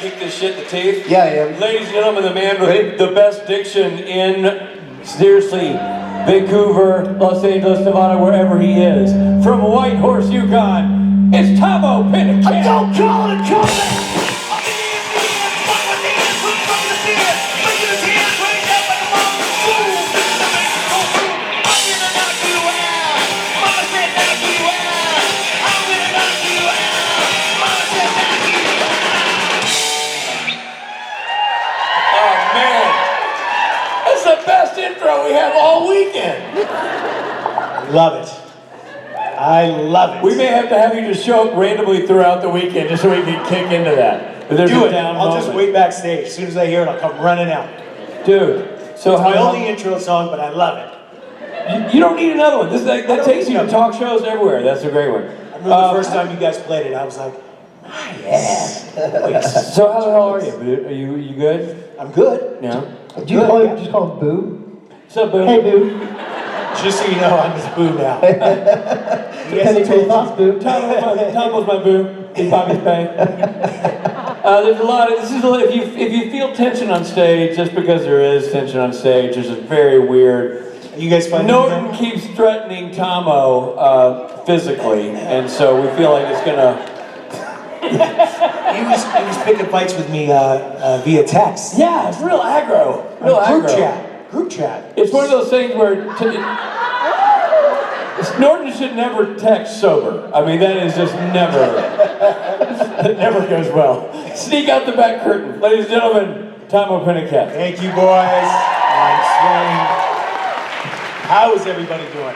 kick this shit in the teeth? Yeah, I am. Ladies and gentlemen, the man with the best diction in, seriously, Vancouver, Los Angeles, Nevada, wherever he is. From Whitehorse, Yukon, it's Tahmoh Penikett. I don't call it a comeback! The best intro we have all weekend. Love it. I love it. We may have to have you just show up randomly throughout the weekend just so we can kick into that. Do it. I'll just wait backstage. As soon as I hear it, I'll come running out. Dude, so it's my only intro song, but I love it. You don't need another one. That takes you to talk shows everywhere. That's a great one. I remember the first time you guys played it, I was like, nice. Yeah. So how the hell are you, dude? Are you good? I'm good. Yeah. Do you just call him Boo? What's up, Boo? Hey, Boo. Just so you know, I'm his Boo now. Penny thoughts, Boo. Tahmoh's my Boo. He's Bobby's Bay. There's a lot of, if you feel tension on stage, just because there is tension on stage, there's a very weird, you guys find Norton keeps threatening Tahmoh physically, and so we feel like it's gonna, he was picking fights with me via text. yeah, it's real aggro. Group chat. It's one of those things where Norton should never text sober. I mean, that is just never, it never goes well. Sneak out the back curtain. Ladies and gentlemen, Tahmoh Penikett. Thank you, boys. How is everybody doing?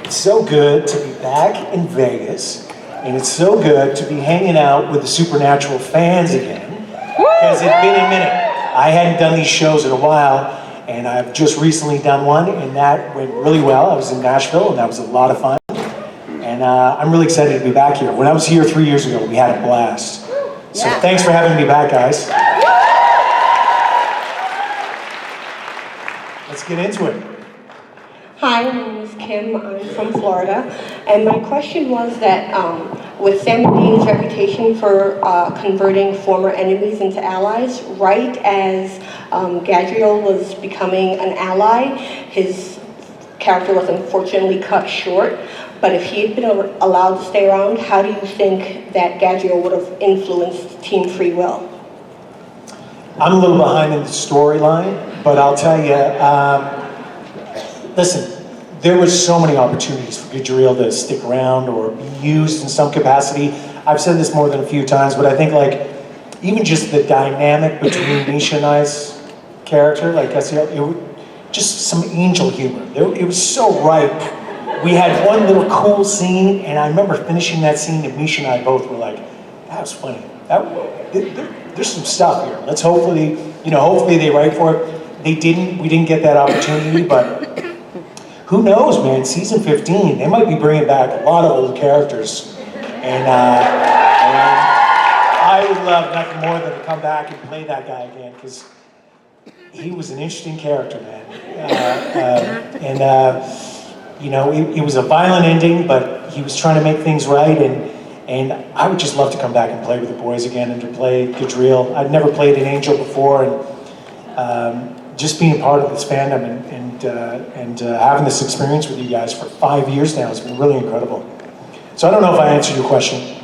It's so good to be back in Vegas, and it's so good to be hanging out with the Supernatural fans again, because it's been a minute. I hadn't done these shows in a while, and I've just recently done one, and that went really well. I was in Nashville, and that was a lot of fun, and I'm really excited to be back here. When I was here 3 years ago, we had a blast. So thanks for having me back, guys. Let's get into it. Hi, my name is Kim. I'm from Florida, and my question was that with Sam Dean's reputation for converting former enemies into allies, right as Gadriel was becoming an ally, his character was unfortunately cut short. But if he had been allowed to stay around, how do you think that Gadriel would have influenced Team Free Will? I'm a little behind in the storyline, but I'll tell you, listen, there were so many opportunities for Gadriel to stick around or be used in some capacity. I've said this more than a few times, but I think like, even just the dynamic between Misha and I's character, like I said, it was just some angel humor. It was so ripe. We had one little cool scene, and I remember finishing that scene, and Misha and I both were like, that was funny. There's some stuff here. Let's hopefully they write for it. They didn't, we didn't get that opportunity, but who knows, man, season 15, they might be bringing back a lot of old characters. And I would love nothing more than to come back and play that guy again, because he was an interesting character, man. It was a violent ending, but he was trying to make things right, and I would just love to come back and play with the boys again and to play Gadriel. I'd never played an angel before, and just being part of this fandom and having this experience with you guys for 5 years now has been really incredible. So I don't know if I answered your question.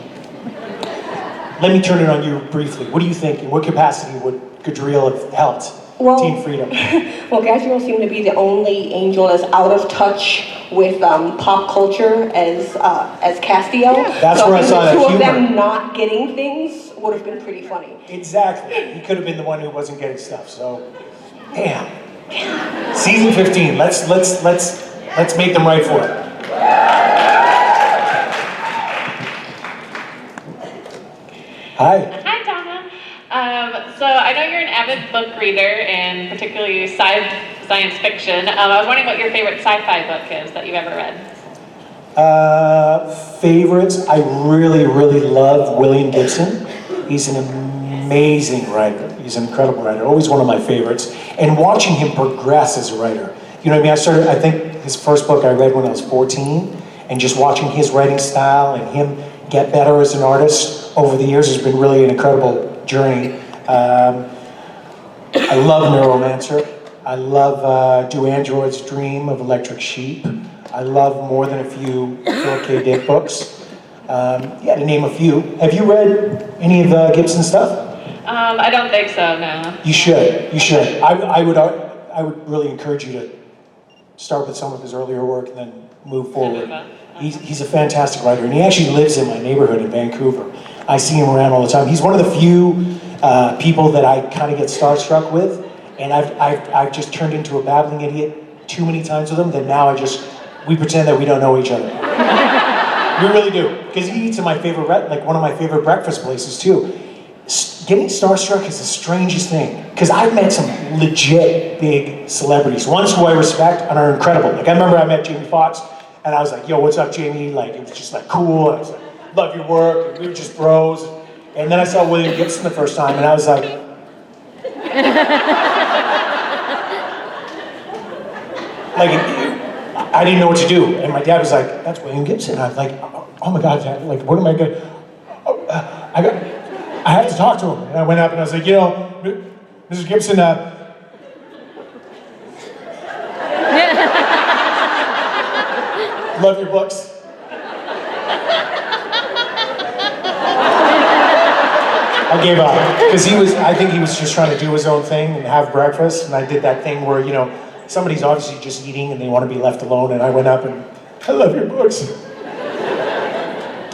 Let me turn it on you briefly. What do you think? In what capacity would Gadriel have helped Team Freedom? Well, Gadriel seemed to be the only angel as out of touch with pop culture as Castiel. Yeah. That's where I saw that humor. The two of humor. them not getting things would have been pretty funny. Exactly. He could have been the one who wasn't getting stuff. So, damn. Season 15. Let's make them right for it. Hi. Hi, Tahmoh. So I know you're an avid book reader, and particularly science fiction. I was wondering what your favorite sci-fi book is that you've ever read. Favorites? I really, really love William Gibson. He's an amazing writer. He's an incredible writer. Always one of my favorites. And watching him progress as a writer. You know what I mean? I think his first book I read when I was 14, and just watching his writing style and him get better as an artist over the years has been really an incredible journey. I love Neuromancer. I love Do Androids Dream of Electric Sheep. I love More Than a Few Philip K. Dick books. Yeah, to name a few. Have you read any of Gibson's stuff? I don't think so, no. You should. You should. I would really encourage you to start with some of his earlier work and then move forward. He's a fantastic writer, and he actually lives in my neighborhood in Vancouver. I see him around all the time. He's one of the few people that I kind of get starstruck with, and I've just turned into a babbling idiot too many times with him that now we pretend that we don't know each other. We really do, because he eats at my favorite, one of my favorite breakfast places too. Getting starstruck is the strangest thing, because I've met some legit big celebrities, ones who I respect and are incredible. Like I remember I met Jamie Foxx, and I was like, yo, what's up, Jamie? Like, it was just like cool, and I was like, love your work, and we were just bros. And then I saw William Gibson the first time, and I was like, I didn't know what to do. And my dad was like, that's William Gibson. I was like, oh my God, Dad, like, what am I gonna, I have to talk to him. And I went up and I was like, you know, Mr. Gibson, love your books. I gave up, because I think he was just trying to do his own thing and have breakfast, and I did that thing where, you know, somebody's obviously just eating and they want to be left alone, and I went up and, I love your books.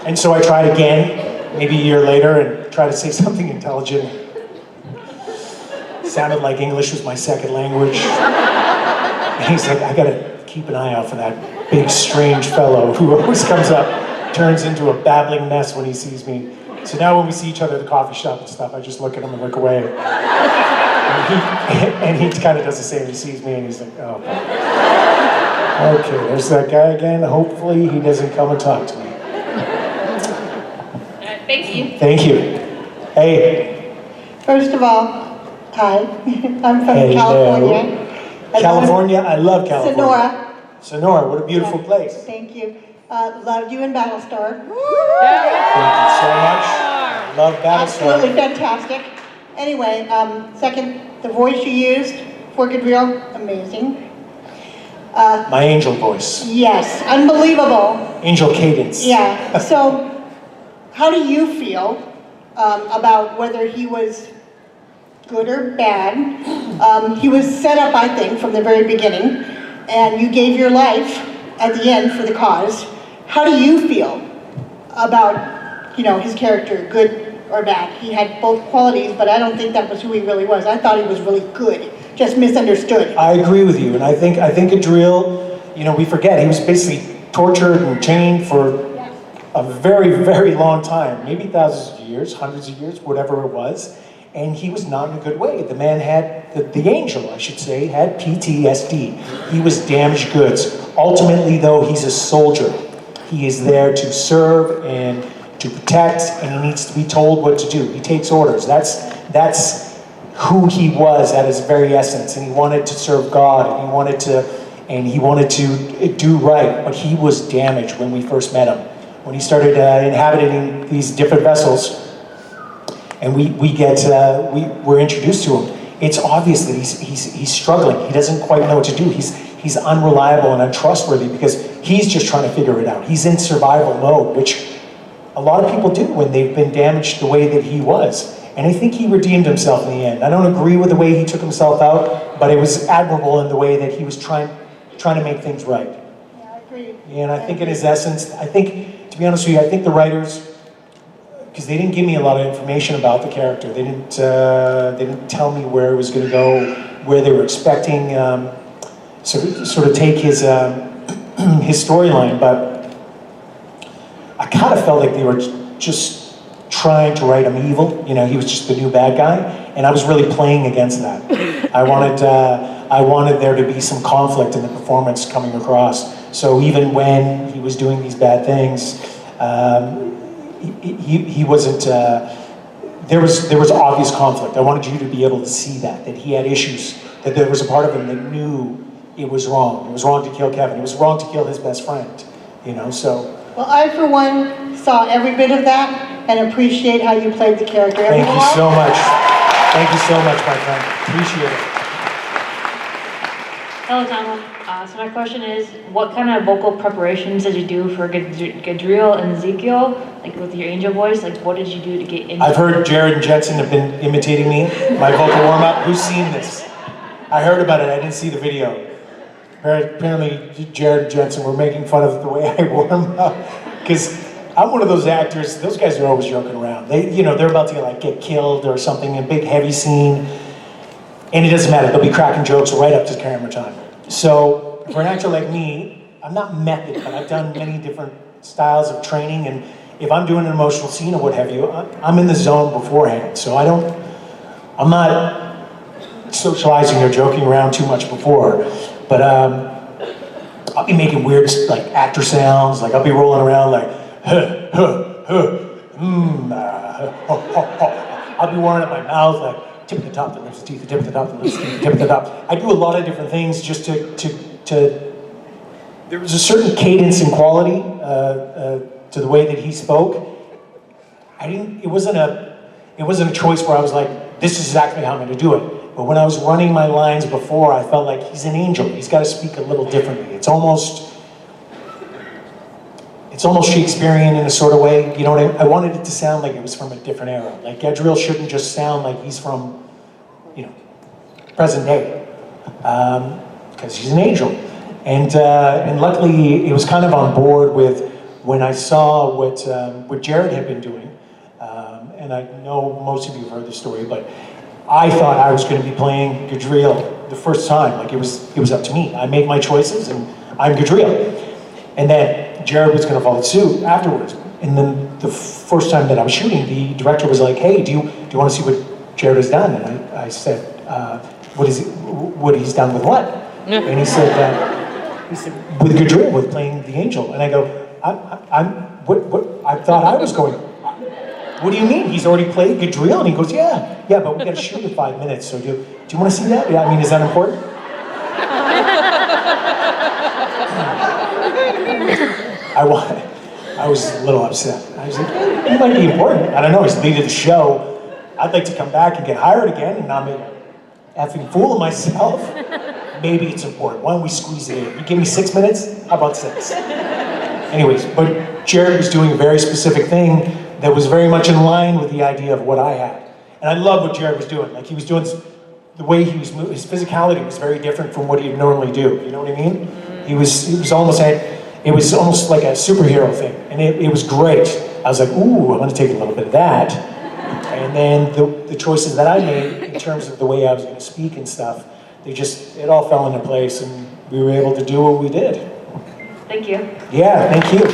And so I tried again, maybe a year later, and tried to say something intelligent. Sounded like English was my second language. And he's like, I gotta keep an eye out for that big, strange fellow who always comes up, turns into a babbling mess when he sees me. So now when we see each other at the coffee shop and stuff, I just look at him and look away. And he kind of does the same. He sees me and he's like, oh. Okay, there's that guy again. Hopefully he doesn't come and talk to me. Thank you. Thank you. Hey. First of all, hi. I'm from California. California? I love California. Sonora. Sonora, what a beautiful place. Thank you. Loved you in Battlestar. Thank you so much. Love Battlestar. Absolutely fantastic. Anyway, second, the voice you used for Gabriel, amazing. My angel voice. Yes, unbelievable. Angel cadence. Yeah. So, how do you feel about whether he was good or bad? He was set up, I think, from the very beginning, and you gave your life at the end for the cause. How do you feel about, you know, his character, good or bad? He had both qualities, but I don't think that was who he really was. I thought he was really good, just misunderstood. I agree with you, and I think Adriel, you know, we forget, he was basically tortured and chained for a very, very long time, maybe thousands of years, hundreds of years, whatever it was, and he was not in a good way. The man had, the angel, I should say, had PTSD. He was damaged goods. Ultimately, though, he's a soldier. He is there to serve and to protect, and he needs to be told what to do. He takes orders. That's who he was at his very essence, and he wanted to serve God, and he wanted to do right, but he was damaged when we first met him. When he started inhabiting these different vessels, and we're introduced to him, it's obvious that he's struggling. He doesn't quite know what to do. He's unreliable and untrustworthy because he's just trying to figure it out. He's in survival mode, which a lot of people do when they've been damaged the way that he was. And I think he redeemed himself in the end. I don't agree with the way he took himself out, but it was admirable in the way that he was trying to make things right. Yeah, I agree. And I think in his essence, to be honest with you, I think the writers, because they didn't give me a lot of information about the character. They didn't tell me where it was going to go, where they were expecting sort of take his storyline. But I kind of felt like they were just trying to write him evil. You know, he was just the new bad guy, and I was really playing against that. I wanted there to be some conflict in the performance coming across. So even when he was doing these bad things, he wasn't. There was obvious conflict. I wanted you to be able to see that he had issues. That there was a part of him that knew it was wrong. It was wrong to kill Kevin. It was wrong to kill his best friend. You know, so. Well, I, for one, saw every bit of that and appreciate how you played the character. Thank Everyone you else? so much. Thank you so much, my friend. Appreciate it. Hello, Tahmoh. So my question is, what kind of vocal preparations did you do for Gadriel and Ezekiel, like with your angel voice? Like, what did you do to get into? I've heard Jared and Jetson have been imitating me, my vocal warm-up. Who's seen this? I heard about it, I didn't see the video. Apparently, Jared and Jetson were making fun of the way I warm up. Because I'm one of those actors, those guys are always joking around. They're about to get killed or something, a big heavy scene. And it doesn't matter, they'll be cracking jokes right up to camera time. So, for an actor like me, I'm not method, but I've done many different styles of training, and if I'm doing an emotional scene or what have you, I'm in the zone beforehand. So I'm not socializing or joking around too much before, but I'll be making weird actor sounds, I'll be rolling around I'll be warming up my mouth tip of the top, the lips, the teeth, the tip of the top, the lips, the teeth, the tip of the top. I do a lot of different things just to there was a certain cadence and quality to the way that he spoke. It wasn't a choice where I was like, this is exactly how I'm going to do it. But when I was running my lines before, I felt like he's an angel. He's got to speak a little differently. It's almost Shakespearean in a sort of way. You know what I wanted it to sound like it was from a different era. Like Gadriel shouldn't just sound like he's from, present day, because he's an angel. And luckily, it was kind of on board with when I saw what Jared had been doing. And I know most of you have heard the story, but I thought I was going to be playing Gadriel the first time. It was up to me. I make my choices, and I'm Gadriel. And then Jared was going to follow suit afterwards. And then the first time that I was shooting, the director was like, "Hey, do you want to see what Jared has done?" And I said, "What he's done with what?" And he said, "With Gadriel, with playing the angel." And I go, what? I thought I was going. What do you mean? He's already played Gadriel? And he goes, yeah, but we got to shoot in 5 minutes. So do you want to see that? Yeah, is that important? I was a little upset. I was like, it might be important. I don't know, he's the lead of the show. I'd like to come back and get hired again and not make a effing fool of myself. Maybe it's important. Why don't we squeeze it in? You give me 6 minutes? How about 6? Anyways, but Jared was doing a very specific thing that was very much in line with the idea of what I had. And I love what Jared was doing. He was doing, the way he was moving, his physicality was very different from what he'd normally do. You know what I mean? It was almost like a superhero thing. And it was great. I was like, ooh, I'm gonna take a little bit of that. And then the choices that I made in terms of the way I was gonna speak and stuff, it all fell into place, and we were able to do what we did. Thank you. Yeah, thank you.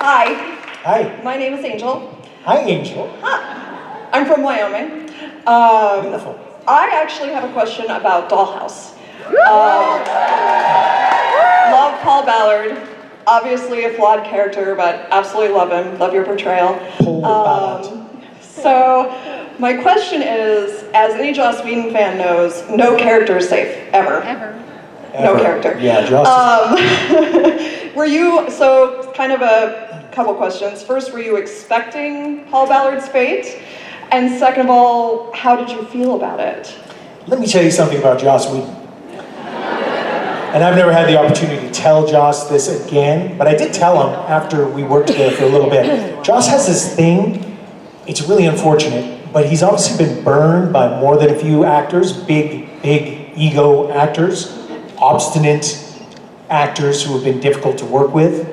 Hi. Hi. My name is Angel. Hi, Angel. Hi. I'm from Wyoming. Beautiful. I actually have a question about Dollhouse. Love Paul Ballard. Obviously a flawed character, but absolutely love him. Love your portrayal. Paul Ballard. So my question is, as any Joss Whedon fan knows, no character is safe, ever. No character. Yeah, Joss. So kind of a couple questions. First, were you expecting Paul Ballard's fate? And second of all, how did you feel about it? Let me tell you something about Joss Whedon. And I've never had the opportunity to tell Joss this again, but I did tell him after we worked together for a little bit. Joss has this thing, it's really unfortunate, but he's obviously been burned by more than a few actors, big ego actors, obstinate actors who have been difficult to work with.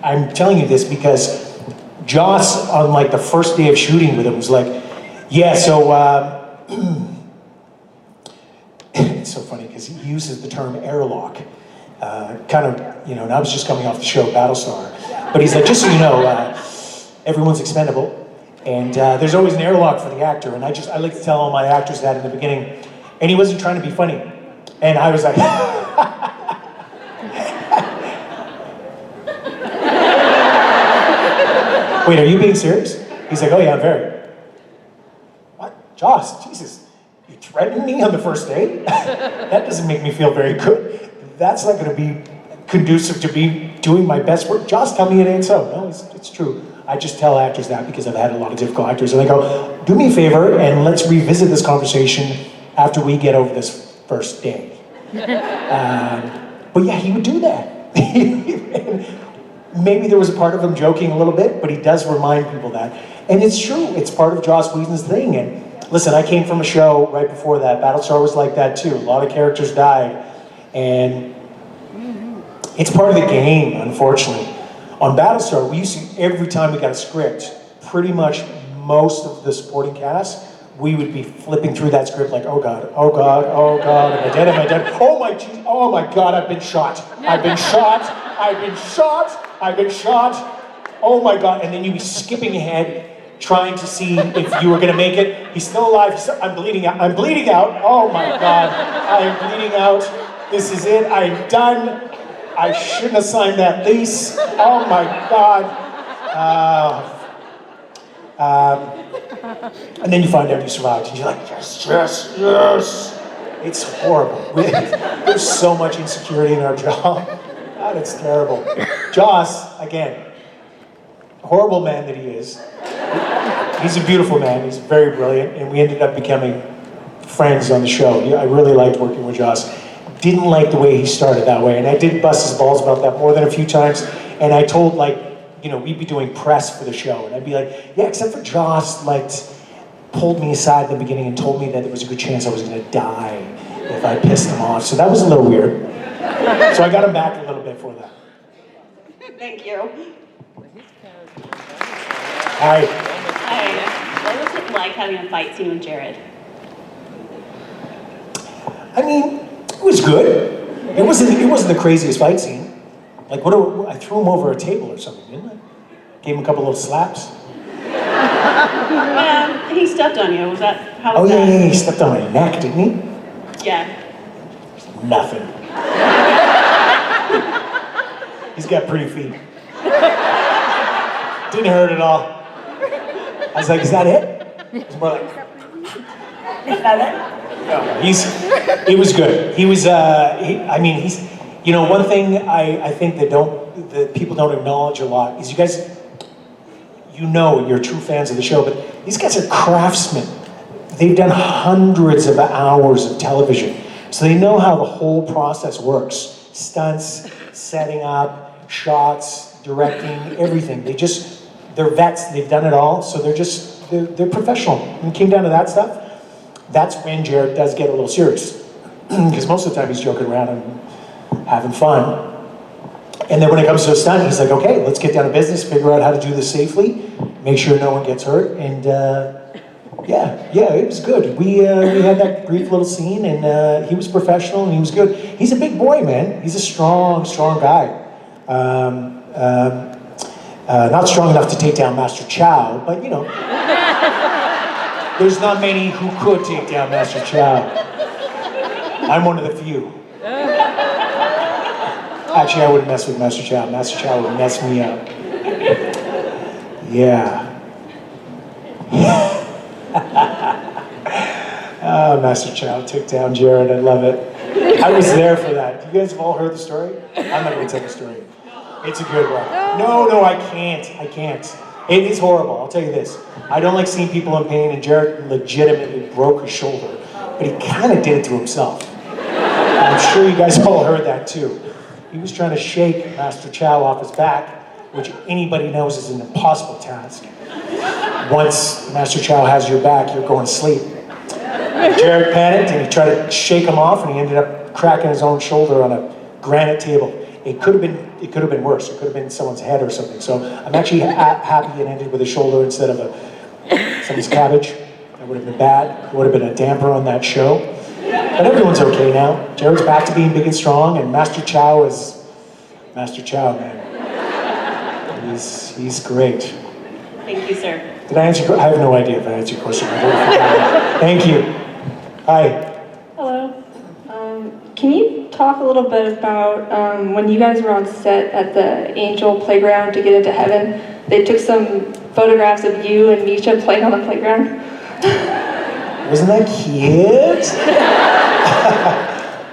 I'm telling you this because Joss, on the first day of shooting with him, was like, yeah, so, it's so funny because he uses the term airlock, and I was just coming off the show Battlestar, but he's like, just so you know, everyone's expendable, and there's always an airlock for the actor, and I like to tell all my actors that in the beginning, and he wasn't trying to be funny, and I was like, wait, are you being serious? He's like, oh yeah, I'm very. What? Joss, Jesus, you threatened me on the first day? That doesn't make me feel very good. That's not gonna be conducive to me doing my best work. Joss, tell me it ain't so. No, it's true. I just tell actors that because I've had a lot of difficult actors, and I go, do me a favor and let's revisit this conversation after we get over this first day. But yeah, he would do that. Maybe there was a part of him joking a little bit, but he does remind people that. And it's true, it's part of Joss Whedon's thing. And listen, I came from a show right before that. Battlestar was like that too. A lot of characters died. And it's part of the game, unfortunately. On Battlestar, we used to, every time we got a script, pretty much most of the supporting cast, we would be flipping through that script like, oh God, oh God, oh God, am I dead, am I dead? Oh my geez, oh my God, I've been shot. I've been shot, I've been shot, I've been shot. Oh my God, and then you'd be skipping ahead, trying to see if you were gonna make it. He's still alive, I'm bleeding out, oh my God, I am bleeding out. This is it, I'm done. I shouldn't have signed that lease. Oh my God. And then you find out you survived, and you're like, yes, yes, yes. It's horrible. There's so much insecurity in our job. God, it's terrible. Joss, again, horrible man that he is. He's a beautiful man. He's very brilliant, and we ended up becoming friends on the show. I really liked working with Joss. Didn't like the way he started that way, and I did bust his balls about that more than a few times. And I told, like, you know, we'd be doing press for the show, and I'd be like, yeah, except for Joss, like, pulled me aside in the beginning and told me that there was a good chance I was gonna die if I pissed him off. So that was a little weird. So I got him back a little bit for that. Thank you. Hi. Hi. What was it like having a fight scene with Jared? I mean, it was good. It wasn't the craziest fight scene. Like, I threw him over a table or something, didn't I? Gave him a couple little slaps. He stepped on you. Was that how? Oh was yeah, that? he stepped on my neck, didn't he? Yeah. Nothing. He's got pretty feet. Didn't hurt at all. I was like, is that it? It's more like, is that it? No, it was good. He was, he's, you know, one thing I think that people don't acknowledge a lot is you guys, you know, you're true fans of the show, but these guys are craftsmen. They've done hundreds of hours of television, so they know how the whole process works. Stunts, setting up, shots, directing, everything. They're vets, they've done it all, so they're professional. When it came down to that stuff, that's when Jared does get a little serious. Because most of the time he's joking around and having fun. And then when it comes to a stunt, he's like, okay, let's get down to business, figure out how to do this safely, make sure no one gets hurt, and yeah, it was good. We had that brief little scene, and he was professional, and he was good. He's a big boy, man. He's a strong guy. Not strong enough to take down Master Chow, but you know, there's not many who could take down Master Chow. I'm one of the few. Actually, I wouldn't mess with Master Chow. Master Chow would mess me up. Yeah. Master Chow took down Jared. I love it. I was there for that. You guys have all heard the story? I'm not going to tell the story. It's a good one. No, I can't. It is horrible, I'll tell you this. I don't like seeing people in pain, and Jared legitimately broke his shoulder, but he kind of did it to himself. I'm sure you guys all heard that too. He was trying to shake Master Chow off his back, which anybody knows is an impossible task. Once Master Chow has your back, you're going to sleep. Jared panicked and he tried to shake him off, and he ended up cracking his own shoulder on a granite table. It could have been worse. It could have been someone's head or something. So I'm actually happy it ended with a shoulder instead of someone's cabbage. That would have been bad. It would have been a damper on that show. But everyone's okay now. Jared's back to being big and strong, and Master Chow is Master Chow, man. He's great. Thank you, sir. Did I answer your question? I have no idea if I answered your question. I really forgot. Thank you. Hi. Hello. Can you talk a little bit about when you guys were on set at the Angel Playground to get into heaven? They took some photographs of you and Misha playing on the playground. Wasn't that cute?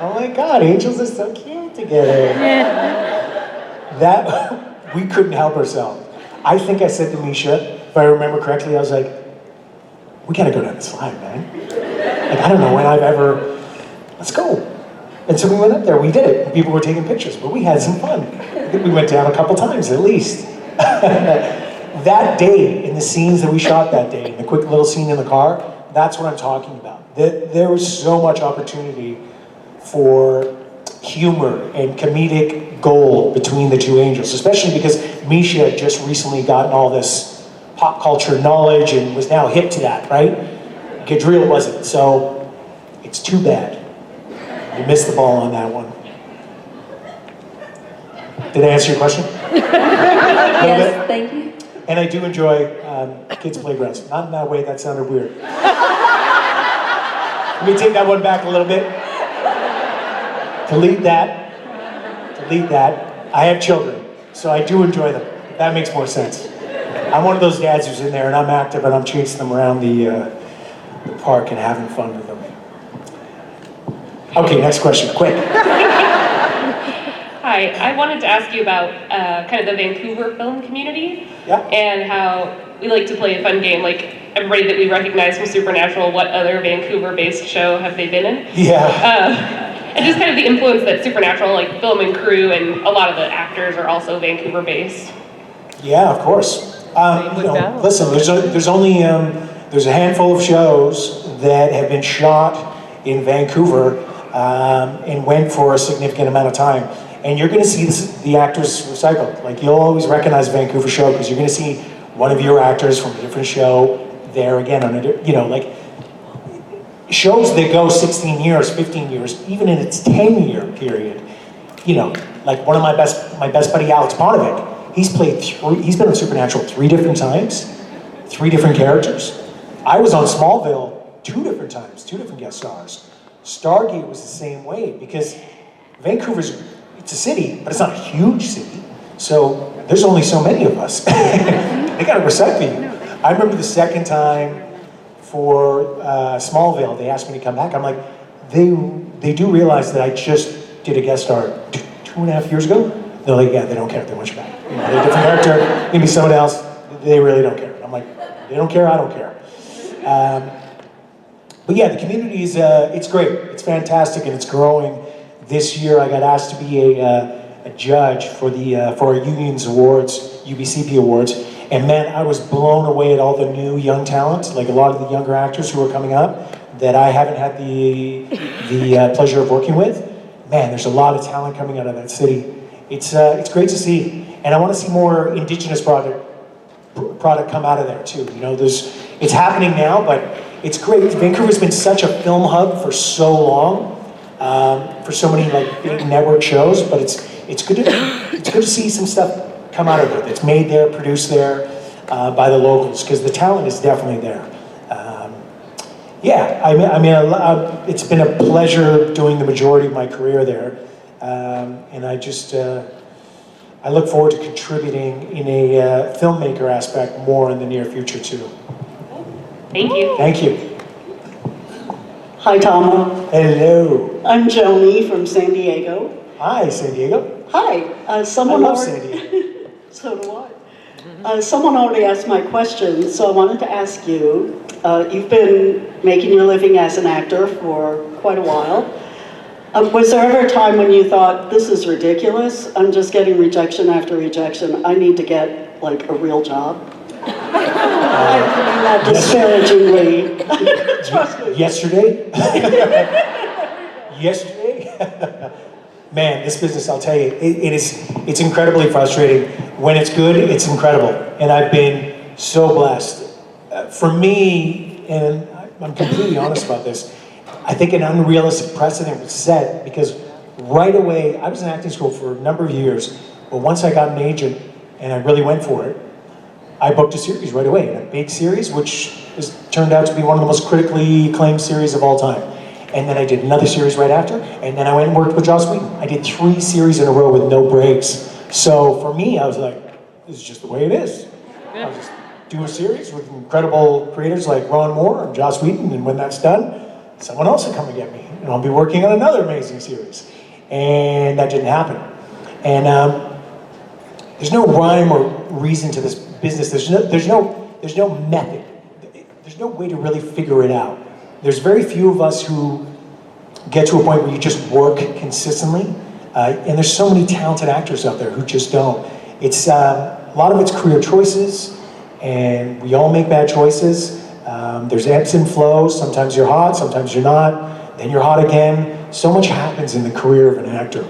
Oh my God, angels are so cute together. That, we couldn't help ourselves. I think I said to Misha, if I remember correctly, I was like, we gotta go down the slide, man. Like, I don't know when I've ever, let's go. And so we went up there, we did it. People were taking pictures, but we had some fun. I think we went down a couple times at least. That day, in the scenes that we shot that day, in the quick little scene in the car, that's what I'm talking about. There was so much opportunity for humor and comedic gold between the two angels, especially because Misha had just recently gotten all this pop culture knowledge and was now hip to that, right? Gadriel wasn't, so it's too bad. You missed the ball on that one. Did I answer your question? Yes, thank you. And I do enjoy kids' playgrounds. Not in that way, that sounded weird. Let me take that one back a little bit. Delete that. I have children, so I do enjoy them. That makes more sense. I'm one of those dads who's in there and I'm active and I'm chasing them around the park and having fun with them. Okay, next question, quick. Hi, I wanted to ask you about kind of the Vancouver film community and how we like to play a fun game. Like everybody that we recognize from Supernatural, what other Vancouver-based show have they been in? Yeah. And just kind of the influence that Supernatural, like film and crew, and a lot of the actors are also Vancouver-based. Yeah, of course. Listen, there's only there's a handful of shows that have been shot in Vancouver and went for a significant amount of time. And you're going to see the actors recycled. Like, you'll always recognize a Vancouver show because you're going to see one of your actors from a different show there again on a, like, shows that go 16 years, 15 years, even in its 10-year period. Like one of my best buddy, Alex Bonovic, he's been on Supernatural 3 different times, 3 different characters. I was on Smallville 2 different times, 2 different guest stars. Stargate was the same way because it's a city, but it's not a huge city. So there's only so many of us. They gotta recycle you. I remember the second time for Smallville, they asked me to come back. I'm like, they do realize that I just did a guest star 2.5 years ago. They're like, yeah, they don't care. They want you back. They're a different character, maybe someone else. They really don't care. I'm like, they don't care, I don't care. But yeah, the community is, it's great. It's fantastic and it's growing. This year I got asked to be a judge for our union's awards, UBCP awards. And man, I was blown away at all the new young talent, like a lot of the younger actors who are coming up that I haven't had the pleasure of working with. Man, there's a lot of talent coming out of that city. It's great to see. And I want to see more Indigenous product come out of there too. It's happening now, but it's great. Vancouver's been such a film hub for so long, for so many big network shows, but it's good to see some stuff come out of it that's made there, produced there by the locals, because the talent is definitely there. It's been a pleasure doing the majority of my career there, and I look forward to contributing in a filmmaker aspect more in the near future too. Thank you. Thank you. Hi, Tahmoh. Hello. I'm Joni from San Diego. Hi, San Diego. Hi. I love San Diego. So do I. Someone already asked my question, so I wanted to ask you. You've been making your living as an actor for quite a while. Was there ever a time when you thought, this is ridiculous? I'm just getting rejection after rejection. I need to get, a real job? I mean that disparagingly. Trust me. Yesterday? Yesterday? Man, this business, I'll tell you, it's incredibly frustrating. When it's good, it's incredible. And I've been so blessed. For me, and I'm completely honest about this, I think an unrealistic precedent was set because right away, I was in acting school for a number of years, but once I got an agent and I really went for it, I booked a series right away, a big series, which has turned out to be one of the most critically acclaimed series of all time. And then I did another series right after, and then I went and worked with Joss Whedon. I did 3 series in a row with no breaks. So for me, I was like, this is just the way it is. I'll just do a series with incredible creators like Ron Moore and Joss Whedon, and when that's done, someone else will come and get me, and I'll be working on another amazing series. And that didn't happen. And there's no rhyme or reason to this business. There's no method. There's no way to really figure it out. There's very few of us who get to a point where you just work consistently. And there's so many talented actors out there who just don't. It's a lot of it's career choices, and we all make bad choices. There's ebbs and flows. Sometimes you're hot, sometimes you're not. Then you're hot again. So much happens in the career of an actor.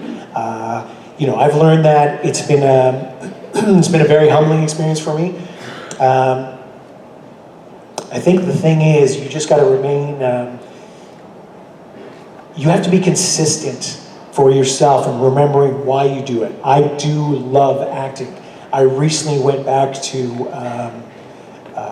You know, I've learned that it's been a very humbling experience for me. I think the thing is, you just got to remain. You have to be consistent for yourself and remembering why you do it. I do love acting. I recently went back to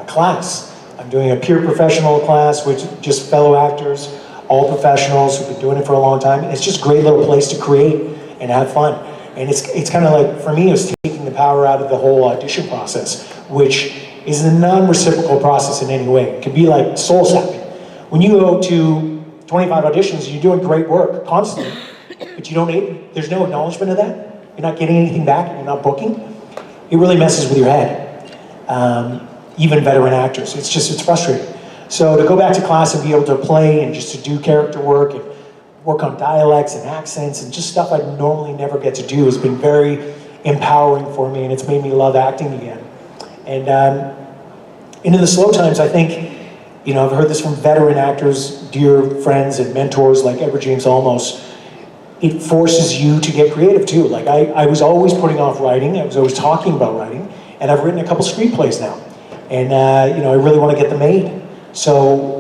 class. I'm doing a peer professional class, which just fellow actors, all professionals who've been doing it for a long time. It's just a great little place to create and have fun. And it's kind of like, for me, it's taking the power out of the whole audition process, which is a non-reciprocal process in any way. It can be like soul sapping. When you go to 25 auditions, you're doing great work constantly, but there's no acknowledgement of that. You're not getting anything back, you're not booking. It really messes with your head. Even veteran actors, it's frustrating. So to go back to class and be able to play and just to do character work and work on dialects and accents and just stuff I normally never get to do has been very empowering for me, and it's made me love acting again. And in the slow times, I think, you know, I've heard this from veteran actors, dear friends and mentors like Edward James Olmos. It forces you to get creative too. Like I was always putting off writing. I was always talking about writing, and I've written a couple screenplays now. And you know, I really want to get them made. So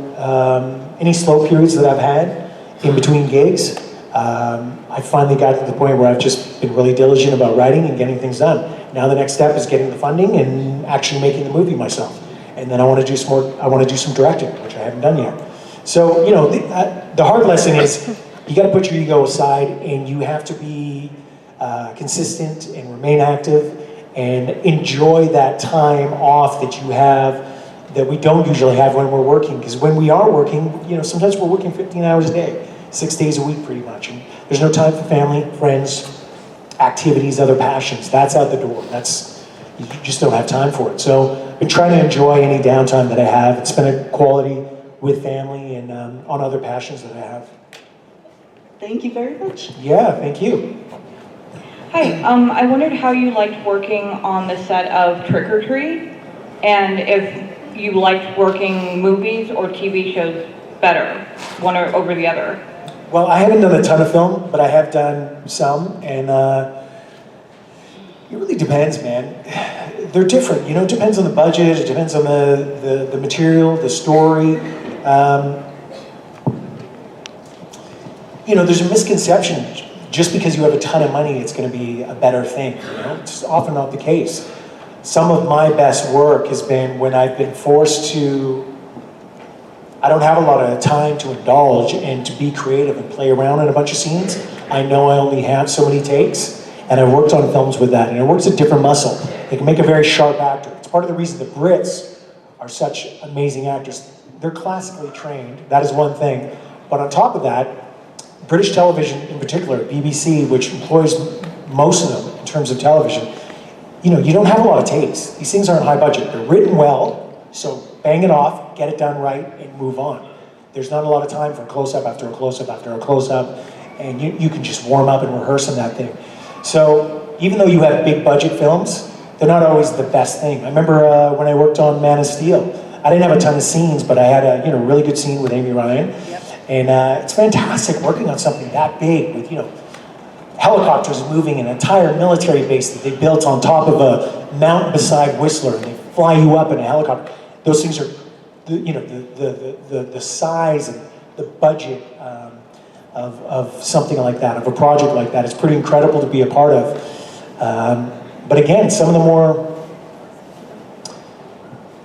any slow periods that I've had in between gigs, I finally got to the point where I've just been really diligent about writing and getting things done. Now the next step is getting the funding and actually making the movie myself. And then I want to do some directing, which I haven't done yet. So, you know, the hard lesson is you got to put your ego aside, and you have to be consistent and remain active and enjoy that time off that you have that we don't usually have when we're working. Because when we are working, you know, sometimes we're working 15 hours a day, 6 days a week pretty much. And there's no time for family, friends, activities, other passions. That's out the door. You just don't have time for it. So I've been trying to enjoy any downtime that I have and spend a quality with family and on other passions that I have. Thank you very much. Yeah, thank you. Hi, I wondered how you liked working on the set of Trick or Treat, and if you liked working movies or TV shows better, one or over the other. Well, I haven't done a ton of film, but I have done some, and it really depends, man. They're different, you know, it depends on the budget, it depends on the material, the story. You know, there's a misconception, just because you have a ton of money, it's going to be a better thing, you know? It's often not the case. Some of my best work has been when I've been forced to, I don't have a lot of time to indulge and to be creative and play around in a bunch of scenes. I know I only have so many takes, and I've worked on films with that, and it works a different muscle. It can make a very sharp actor. It's part of the reason the Brits are such amazing actors. They're classically trained, that is one thing. But on top of that, British television in particular, BBC, which employs most of them in terms of television, you know, you don't have a lot of takes. These things aren't high budget. They're written well, so bang it off, get it done right, and move on. There's not a lot of time for close-up after a close-up after a close-up, and you can just warm up and rehearse on that thing. So even though you have big budget films, they're not always the best thing. I remember when I worked on Man of Steel, I didn't have a ton of scenes, but I had a really good scene with Amy Ryan. Yep. And it's fantastic working on something that big with, you know, helicopters moving an entire military base that they built on top of a mountain beside Whistler, and they fly you up in a helicopter. Those things are, you know, the size and the budget of something like that, of a project like that, is pretty incredible to be a part of. But again, some of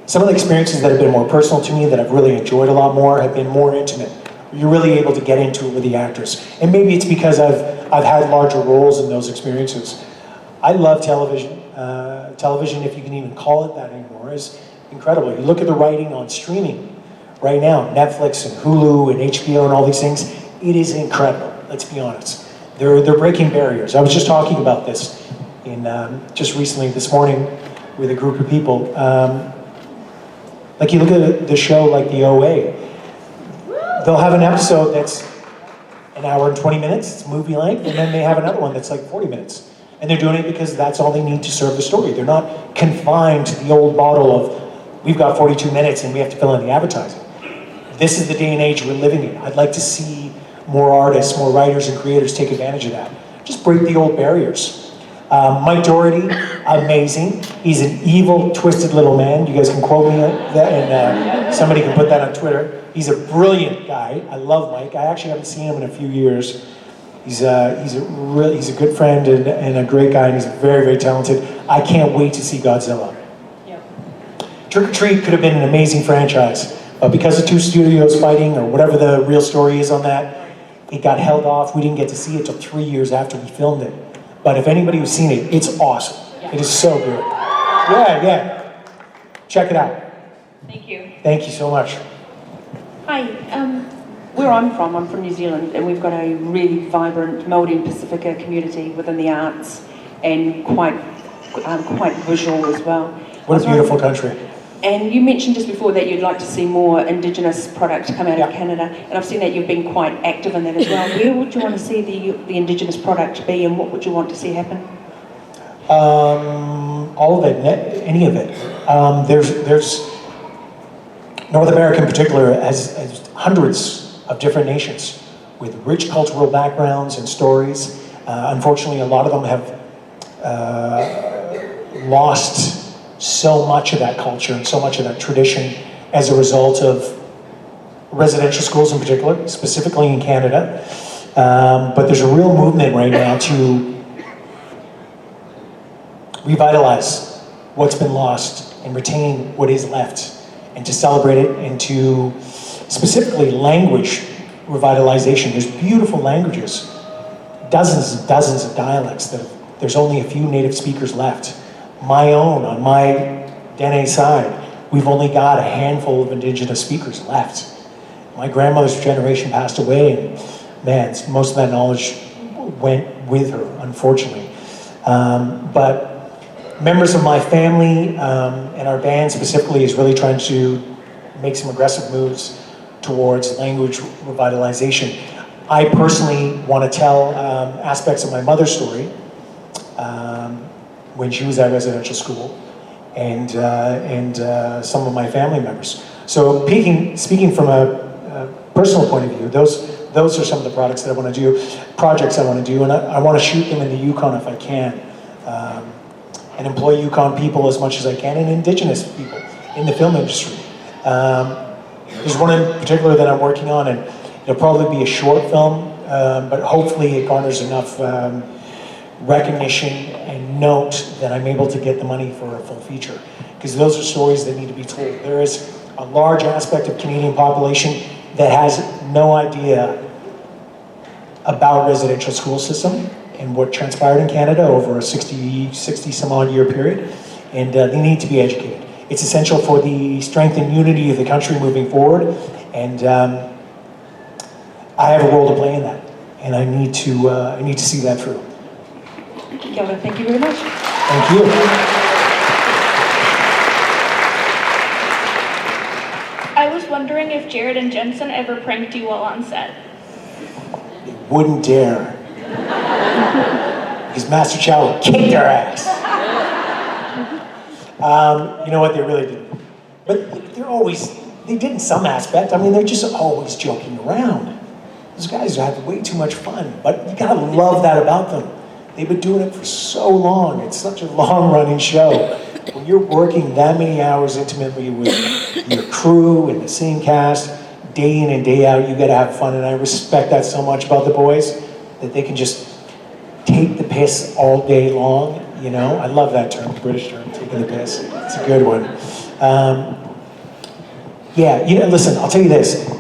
the experiences that have been more personal to me, that I've really enjoyed a lot more, have been more intimate. You're really able to get into it with the actors. And maybe it's because I've had larger roles in those experiences. I love television. Television, if you can even call it that anymore, is incredible. You look at the writing on streaming right now, Netflix and Hulu and HBO and all these things, it is incredible, let's be honest. They're breaking barriers. I was just talking about this in just recently this morning with a group of people. Like you look at the show like the OA, they'll have an episode that's an hour and 20 minutes, it's movie length, and then they have another one that's like 40 minutes. And they're doing it because that's all they need to serve the story. They're not confined to the old model of, we've got 42 minutes and we have to fill in the advertising. This is the day and age we're living in. I'd like to see more artists, more writers and creators take advantage of that. Just break the old barriers. Mike Doherty, amazing. He's an evil, twisted little man. You guys can quote me that, and somebody can put that on Twitter. He's a brilliant guy. I love Mike. I actually haven't seen him in a few years. He's a good friend and a great guy, and he's very, very talented. I can't wait to see Godzilla. Yep. Trick or Treat could have been an amazing franchise, but because of two studios fighting, or whatever the real story is on that, it got held off. We didn't get to see it till 3 years after we filmed it. But if anybody who's seen it, it's awesome. Yeah. It is so good. Yeah. Check it out. Thank you. Thank you so much. Hi, where I'm from New Zealand, and we've got a really vibrant Māori and Pacifica community within the arts, and quite visual as well. What a beautiful country. And you mentioned just before that you'd like to see more Indigenous product come out of Canada, and I've seen that you've been quite active in that as well. Where would you want to see the Indigenous product be, and what would you want to see happen? All of it, any of it. There's North America in particular has hundreds of different nations with rich cultural backgrounds and stories. Unfortunately, a lot of them have lost so much of that culture and so much of that tradition as a result of residential schools in particular, specifically in Canada. But there's a real movement right now to revitalize what's been lost and retain what is left, and to celebrate it, and to specifically language revitalization. There's beautiful languages, dozens and dozens of dialects that there's only a few native speakers left. My own, on my Dene side, we've only got a handful of Indigenous speakers left. My grandmother's generation passed away, and man, most of that knowledge went with her, unfortunately. But members of my family and our band specifically is really trying to make some aggressive moves towards language revitalization. I personally want to tell aspects of my mother's story when she was at residential school, and some of my family members. So speaking from a personal point of view, those are some of the projects I want to do, and I want to shoot them in the Yukon if I can, and employ Yukon people as much as I can, and Indigenous people in the film industry. There's one in particular that I'm working on, and it'll probably be a short film, but hopefully it garners enough recognition and note that I'm able to get the money for a full feature. Because those are stories that need to be told. There is a large aspect of Canadian population that has no idea about residential school system and what transpired in Canada over a 60 some odd year period, and they need to be educated. It's essential for the strength and unity of the country moving forward, and I have a role to play in that, and I need to see that through. Kia thank you very much. Thank you. I was wondering if Jared and Jensen ever pranked you while on set. They wouldn't dare. Because Master Chow would kick their ass. You know what, they really didn't. But they did in some aspect. I mean, they're just always joking around. Those guys have way too much fun, but you gotta love that about them. They've been doing it for so long. It's such a long-running show. When you're working that many hours intimately with your crew and the same cast, day in and day out, you gotta have fun, and I respect that so much about the boys, that they can just take the piss all day long, you know? I love that term, the British term, taking the piss. It's a good one. Listen, I'll tell you this.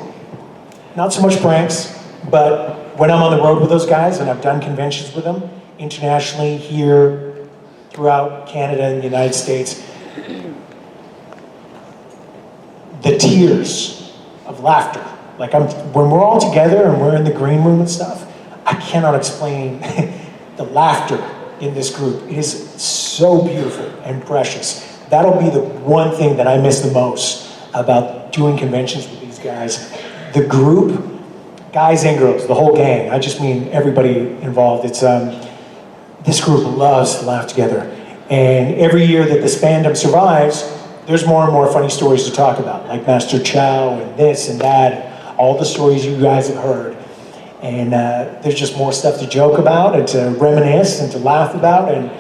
Not so much pranks, but when I'm on the road with those guys, and I've done conventions with them, internationally, here, throughout Canada and the United States, the tears of laughter. Like when we're all together and we're in the green room and stuff, I cannot explain the laughter in this group. It is so beautiful and precious. That'll be the one thing that I miss the most about doing conventions with these guys. The group, guys and girls, the whole gang, I just mean everybody involved. It's this group loves to laugh together. And every year that this fandom survives, there's more and more funny stories to talk about, like Master Chow and this and that, and all the stories you guys have heard. And there's just more stuff to joke about and to reminisce and to laugh about. And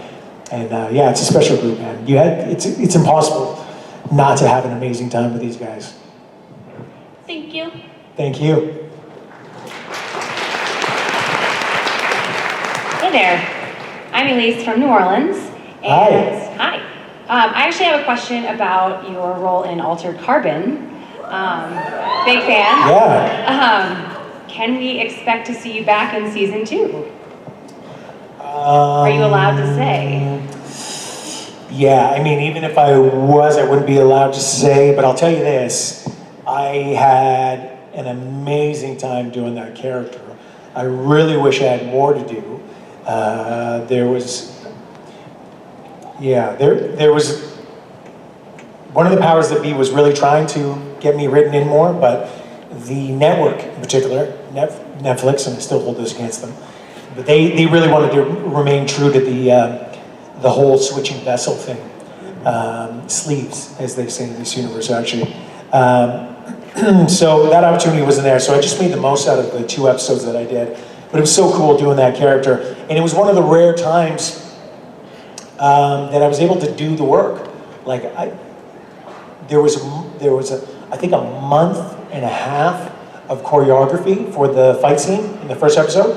yeah, it's a special group, man. It's impossible not to have an amazing time with these guys. Thank you. Thank you. Hey there. I'm Elise from New Orleans. And hi. I actually have a question about your role in Altered Carbon. Big fan. Yeah. Can we expect to see you back in season 2? Are you allowed to say? Yeah, I mean, even if I was, I wouldn't be allowed to say, but I'll tell you this. I had an amazing time doing that character. I really wish I had more to do. There was one of the powers that be was really trying to get me written in more, but the network in particular, Netflix, and I still hold this against them, but they really wanted to remain true to the whole switching vessel thing. Sleeves, as they say in this universe, actually. So that opportunity wasn't there, so I just made the most out of the 2 episodes that I did. But it was so cool doing that character, and it was one of the rare times that I was able to do the work. Like there was I think a month and a half of choreography for the fight scene in the first episode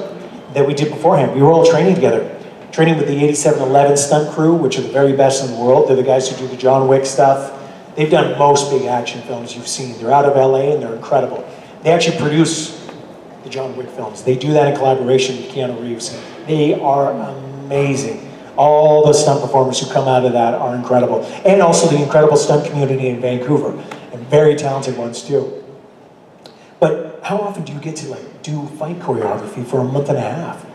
that we did beforehand. We were all training together, training with the 8711 stunt crew, which are the very best in the world. They're the guys who do the John Wick stuff. They've done most big action films you've seen. They're out of LA and they're incredible. They actually produce the John Wick films. They do that in collaboration with Keanu Reeves. They are amazing. All the stunt performers who come out of that are incredible. And also the incredible stunt community in Vancouver, and very talented ones too. But how often do you get to do fight choreography for a month and a half?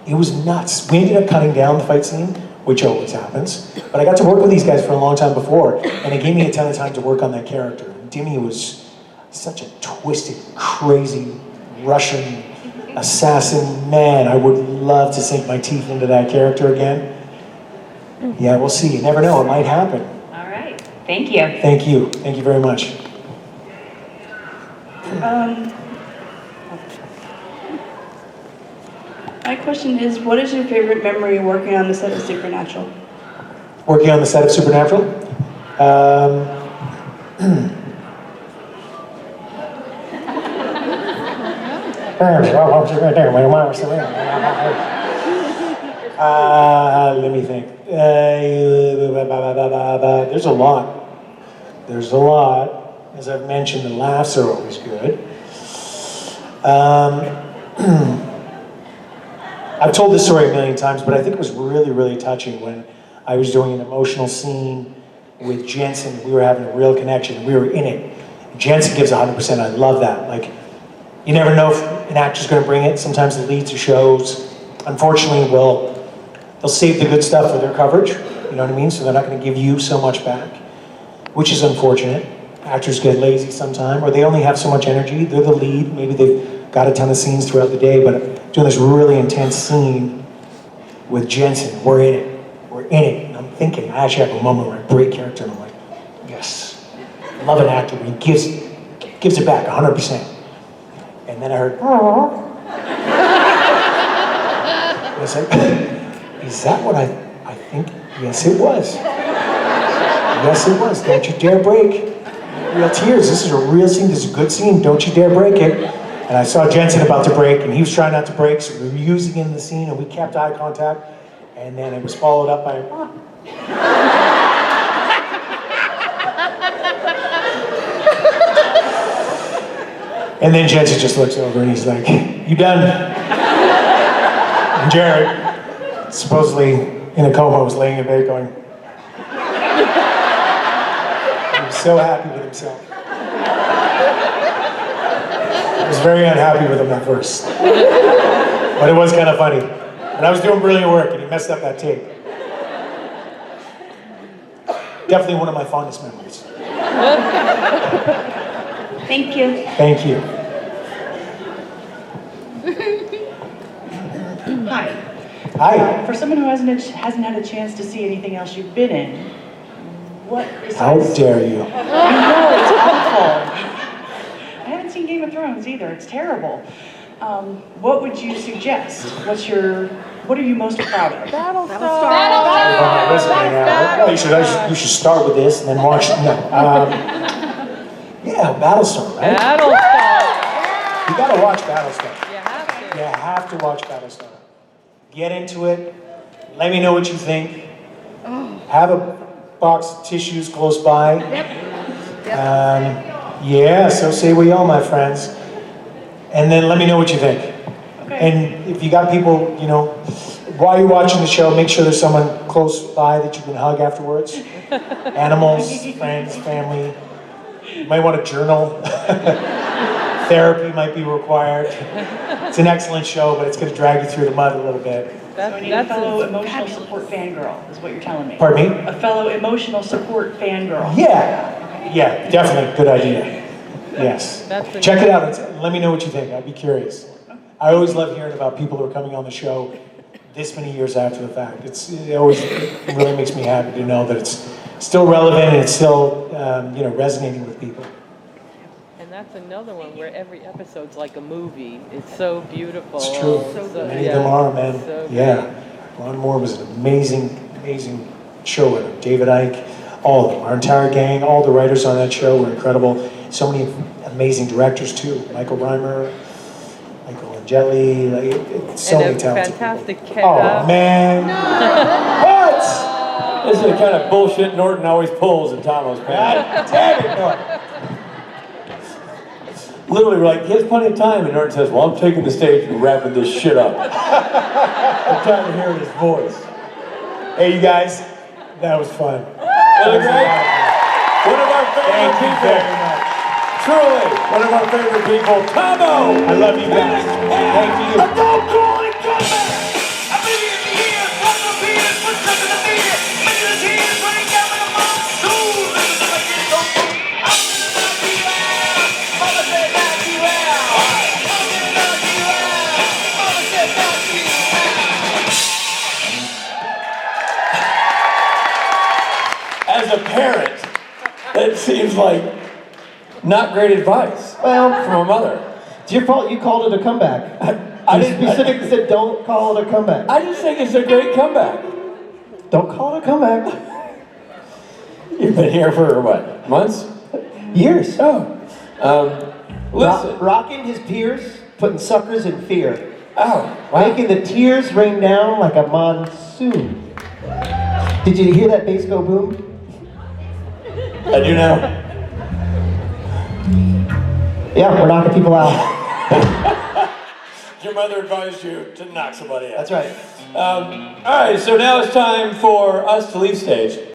It was nuts. We ended up cutting down the fight scene, which always happens. But I got to work with these guys for a long time before, and it gave me a ton of time to work on that character. And Demi was such a twisted, crazy Russian assassin. Man, I would love to sink my teeth into that character again. Yeah, we'll see. You never know. It might happen. All right. Thank you. Thank you. Thank you very much. My question is, what is your favorite memory working on the set of Supernatural? Working on the set of Supernatural? Let me think. There's a lot. There's a lot. As I've mentioned, the laughs are always good. I've told this story a million times, but I think it was really, really touching when I was doing an emotional scene with Jensen. We were having a real connection. We were in it. Jensen gives 100%. I love that. Like, you never know if an actor's going to bring it. Sometimes the leads of shows, unfortunately, they'll save the good stuff for their coverage. You know what I mean? So they're not going to give you so much back, which is unfortunate. Actors get lazy sometime, or they only have so much energy. They're the lead. Maybe they've got a ton of scenes throughout the day, but doing this really intense scene with Jensen, we're in it. We're in it. And I'm thinking, I actually have a moment where I break character, and I'm like, yes. I love an actor when he gives it back 100%. And then I heard, I was like, is that what I think? Yes, it was. Yes, it was. Don't you dare break. Real tears. This is a real scene. This is a good scene. Don't you dare break it. And I saw Jensen about to break, and he was trying not to break, so we were using it in the scene, and we kept eye contact. And then it was followed up by and then Jensen just looks over and he's like, you done? And Jared, supposedly in a coma, was laying in bed going, he was so happy with himself. I was very unhappy with him at first. But it was kind of funny. And I was doing brilliant work and he messed up that tape. Definitely one of my fondest memories. Thank you. Thank you. Hi. Hi. For someone who hasn't had a chance to see anything else you've been in, what How besides... dare you? I know, it's awful. I haven't seen Game of Thrones either, it's terrible. What would you suggest? What are you most proud of? Battlestar. You should start with this and then watch. No. Yeah, Battlestar, right? Battlestar. You gotta watch Battlestar. You have to. You have to watch Battlestar. Get into it. Let me know what you think. Have a box of tissues close by. Yeah, so say we all, my friends. And then let me know what you think. Okay. And if you got people, while you're watching the show, make sure there's someone close by that you can hug afterwards. Animals, friends, family. You might want to journal. Therapy might be required. It's an excellent show, but it's going to drag you through the mud a little bit. So I need a fellow emotional support fangirl, is what you're telling me. Pardon me? A fellow emotional support fangirl. Yeah, definitely. Good idea. Yes. Check it out. Let me know what you think. I'd be curious. I always love hearing about people who are coming on the show this many years after the fact. It really makes me happy to know that it's still relevant and it's still resonating with people. And that's another one where every episode's like a movie. It's so beautiful. It's true. Many of them are, man. So Ron Moore was an amazing show with him. David Icke, all of them. Our entire gang, all the writers on that show were incredible. So many amazing directors too. Michael Reimer, Michael Angeli, so many talented fantastic people. Oh man. What? This is the kind of bullshit Norton always pulls in Tahmoh's pants. God damn it, Norton. Literally, we're like, he has plenty of time, and Norton says, well, I'm taking the stage and wrapping this shit up. I'm trying to hear his voice. Hey, you guys, that was fun. That was great. One of our favorite people. Very much. Truly, one of our favorite people, Tahmoh. I love you guys. Thank you. As a parent, that seems like not great advice from a mother. It's your fault you called it a comeback. You specifically said don't call it a comeback. I just think it's a great comeback. Don't call it a comeback. You've been here for what, months? Years. Oh. Listen. Rocking his peers, putting suckers in fear. Oh. Wow. Making the tears rain down like a monsoon. Did you hear that bass go boom? I do now. Yeah, we're knocking people out. Your mother advised you to knock somebody out. That's right. All right, so now it's time for us to leave stage.